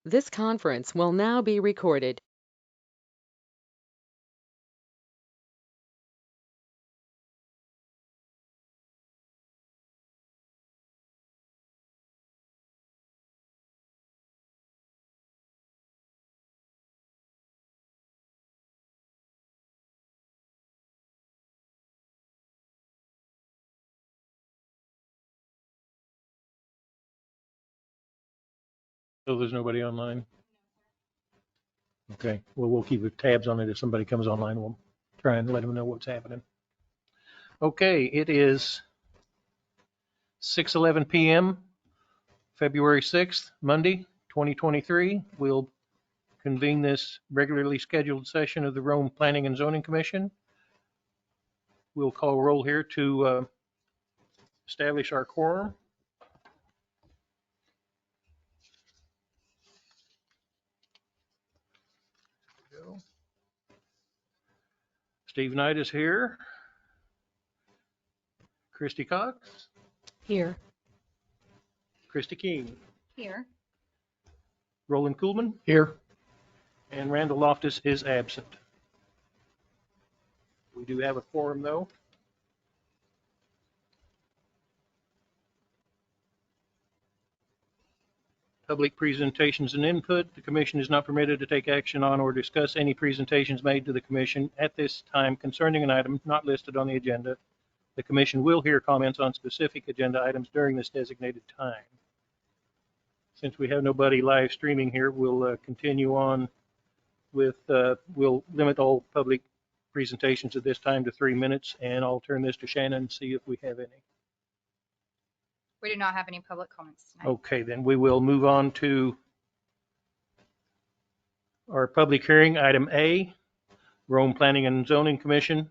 This conference will now be recorded. So there's nobody online? Okay, well, we'll keep tabs on it. If somebody comes online, we'll try and let them know what's happening. Okay, it is 6:11 p.m., February 6th, Monday, 2023. We'll convene this regularly scheduled session of the Rhome Planning and Zoning Commission. We'll call roll here to establish our quorum. Steve Knight is here. Christy Cox. Here. Christy King. Here. Roland Kuhlman. Here. And Randall Loftus is absent. We do have a quorum, though. Public presentations and input. The commission is not permitted to take action on or discuss any presentations made to the commission at this time concerning an item not listed on the agenda. The commission will hear comments on specific agenda items during this designated time. Since we have nobody live streaming here, we'll continue on with, we'll limit all public presentations at this time to 3 minutes, and I'll turn this to Shannon and see if we have any. We do not have any public comments tonight. Okay, then we will move on to our public hearing. Item A, Rhome Planning and Zoning Commission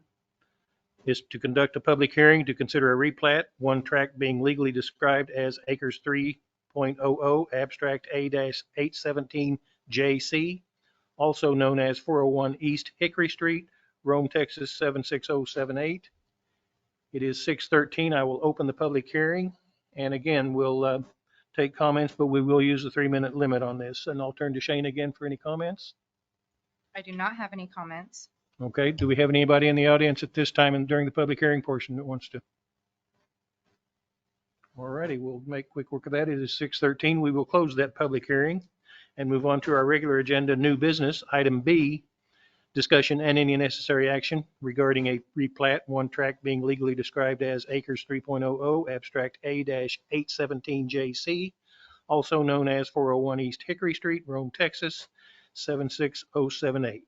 is to conduct a public hearing to consider a replat, one tract being legally described as Acres 3.00, Abstract A-817 JC, also known as 401 East Hickory Street, Rome, Texas 76078. It is 6:13. I will open the public hearing. And again, we'll take comments, but we will use the 3-minute limit on this. And I'll turn to Shane again for any comments. I do not have any comments. Okay, do we have anybody in the audience at this time and during the public hearing portion that wants to? All righty, we'll make quick work of that. It is 6:13. We will close that public hearing and move on to our regular agenda, new business. Item B, discussion and any necessary action regarding a replat, one tract being legally described as Acres 3.00, Abstract A-817 JC, also known as 401 East Hickory Street, Rome, Texas 76078.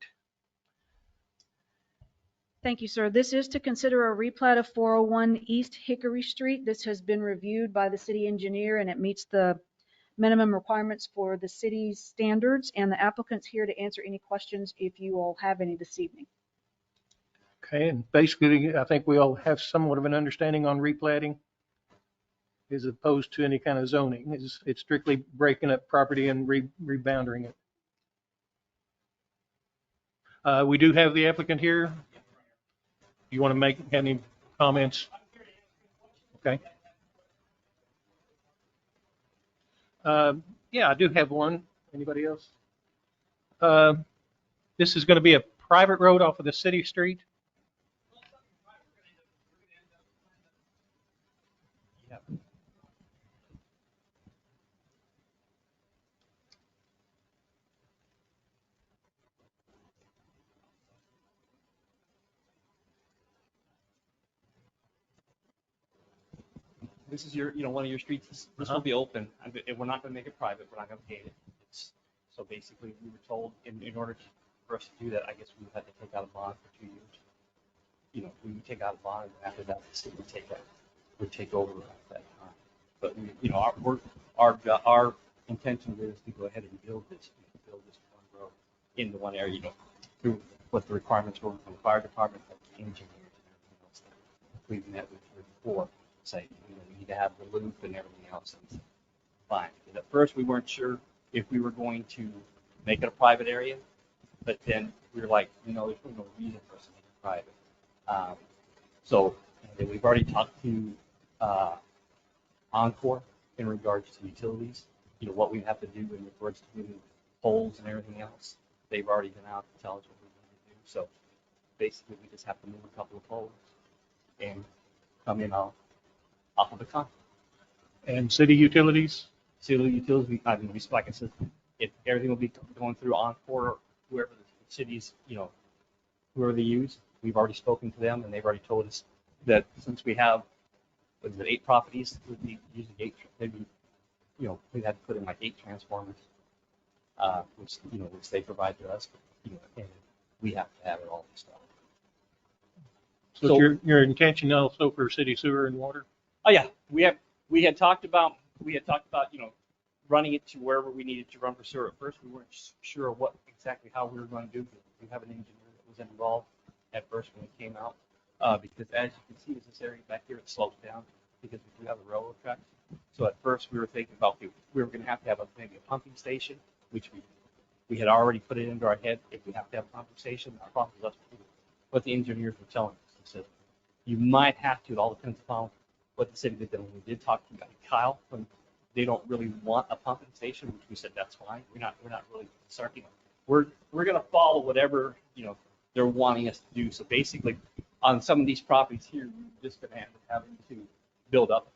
Thank you, sir. This is to consider a replat of 401 East Hickory Street. This has been reviewed by the city engineer and it meets the minimum requirements for the city's standards, and the applicant's here to answer any questions if you all have any this evening. Okay, and basically, I think we all have somewhat of an understanding on replatting as opposed to any kind of zoning. It's strictly breaking up property and rebounding it. We do have the applicant here. You want to make any comments? Okay. Yeah, I do have one. Anybody else? This is going to be a private road off of the city street. Yeah. This is your, one of your streets. This will be open. We're not going to make it private. We're not going to gate it. So basically, we were told in order for us to do that, I guess we would have to take out a bond for 2 years. We would take out a bond, and after that, the city would take over at that time. But our intention is to go ahead and build this one road in the one area. Through what the requirements were from the fire department, like the engineers and everything else that we've met with before. Say, we need to have the loop and everything else. And fine. And at first, we weren't sure if we were going to make it a private area, but then we were like, there's no reason for us to make it private. So we've already talked to Encore in regards to utilities. What we have to do in regards to moving poles and everything else. They've already been out to tell us what we need to do. So basically, we just have to move a couple of poles and come in off of the contract. And city utilities? City utilities, I mean, like I said, everything will be going through Encore, whoever the cities, whoever they use. We've already spoken to them, and they've already told us that since we have, 8 properties, we'd be using 8, maybe, we'd have to put in like 8 transformers, which they provide to us, and we have to have it all installed. So your intention also for city sewer and water? Oh yeah, we had talked about running it to wherever we needed to run for sewer. At first, we weren't sure exactly how we were going to do it. We have an engineer that was involved at first when it came out, because as you can see, there's this area back here that slopes down because we do have the railroad tracks. So at first, we were thinking about we were going to have maybe a pumping station, which we had already put it into our head. If we have to have a pumping station, our problem is what the engineers were telling us. They said you might have to. It all depends upon what the city did. When we did talk to Kyle, when they don't really want a pumping station, which we said that's fine. We're not really concerned. We're going to follow whatever they're wanting us to do. So basically, on some of these properties here, we're just going to end up having to build up,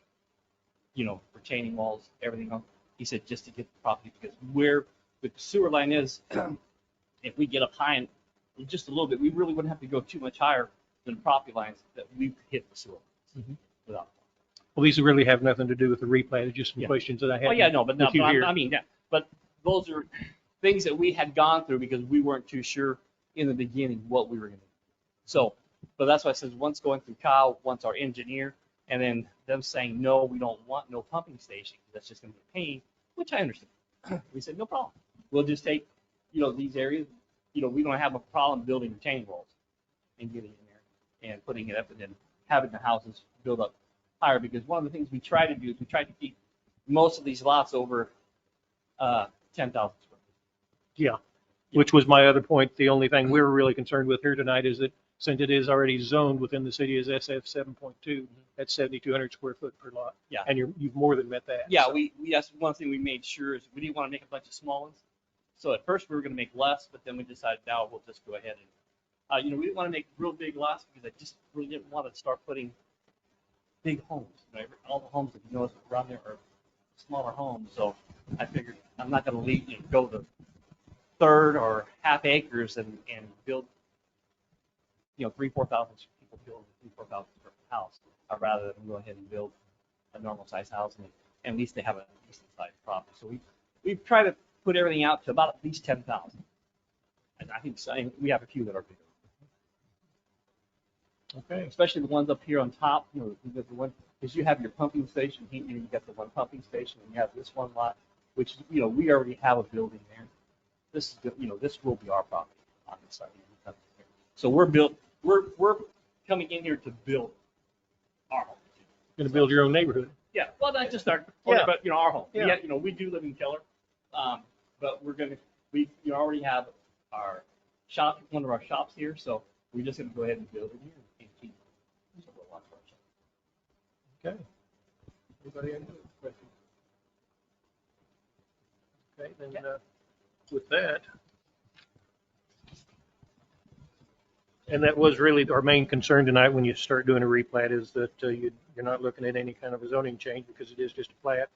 retaining walls, everything else. He said just to get the property, because where the sewer line is, if we get up high and just a little bit, we really wouldn't have to go too much higher than the property lines that we hit the sewer lines without. Well, these really have nothing to do with the replat. It's just some questions that I had. Oh yeah, no, but with you here. I mean, yeah, but those are things that we had gone through because we weren't too sure in the beginning what we were going to do. So, but that's why I said once going through Kyle, once our engineer, and then them saying no, we don't want no pumping station. That's just going to be a pain, which I understand. We said no problem. We'll just take these areas. We don't have a problem building retaining walls and getting in there and putting it up and then having the houses build up higher, because one of the things we try to do is we try to keep most of these lots over 10,000 square feet. Yeah, which was my other point. The only thing we were really concerned with here tonight is that since it is already zoned within the city as SF 7.2, that's 7,200 square foot per lot. Yeah. And you've more than met that. Yeah, so. that's one thing we made sure is we didn't want to make a bunch of small ones. So at first we were going to make less, but then we decided now we'll just go ahead and, we didn't want to make real big lots because I just really didn't want to start putting big homes. All the homes that around there are smaller homes. So I figured I'm not going to go the third or half acres and build, 3,000-4,000 people build a 3,000-4,000 square foot house. I'd rather than go ahead and build a normal size house, and at least they have a decent sized property. So we've tried to put everything out to about at least 10,000. And I think we have a few that are bigger. Okay. Especially the ones up here on top, because because you have your pumping station, you got the one pumping station, and you have this one lot, which we already have a building there. This is this will be our property on this side. So we're coming in here to build our home. Going to build your own neighborhood. Yeah, well, not just our, Yeah. but our home. Yeah. We do live in Keller, but we already have our shop, one of our shops here, so we're just gonna go ahead and build it here and keep it. So we'll watch our shop. Okay. Anybody have any questions? Okay, then with that, and that was really our main concern tonight when you start doing a replat, is that you're not looking at any kind of a zoning change, because it is just a plat,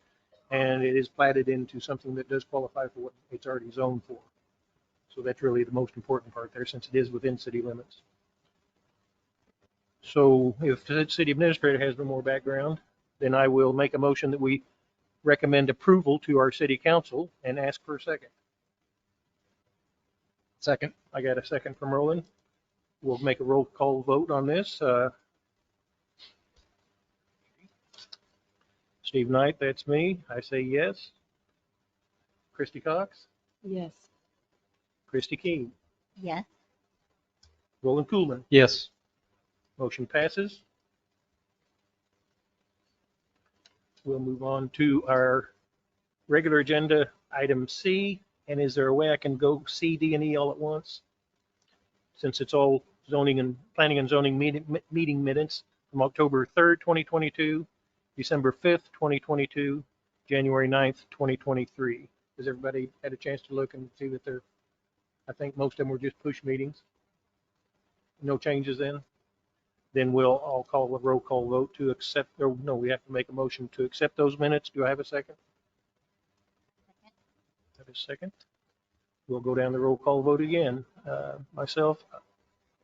and it is platted into something that does qualify for what it's already zoned for. So that's really the most important part there, since it is within city limits. So if the city administrator has no more background, then I will make a motion that we recommend approval to our city council and ask for a second. Second. I got a second from Roland. We'll make a roll call vote on this. Steve Knight, that's me. I say yes. Christy Cox? Yes. Christy King? Yes. Roland Kuhlman? Yes. Motion passes. We'll move on to our regular agenda, item C. And is there a way I can go C, D, and E all at once? Since it's all zoning and planning and zoning meeting minutes from October 3rd, 2022, December 5th, 2022, January 9th, 2023. Has everybody had a chance to look and see that I think most of them were just push meetings? No changes then? Then I'll call a roll call vote to accept, or no, we have to make a motion to accept those minutes. Do I have a second? Have a second? We'll go down the roll call vote again. Myself,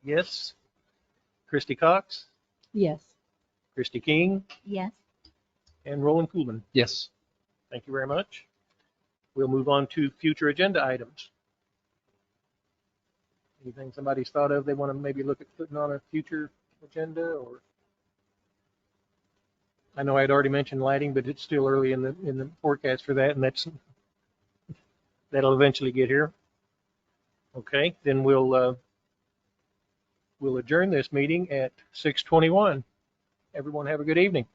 yes. Christy Cox, Yes. Christy King, Yes. and Roland Coolman. Yes. Thank you very much. We'll move on to future agenda items. Anything somebody's thought of they want to maybe look at putting on a future agenda, or? I know I'd already mentioned lighting, but it's still early in the forecast for that, and that'll eventually get here. Okay, then we'll adjourn this meeting at 6:21. Everyone have a good evening.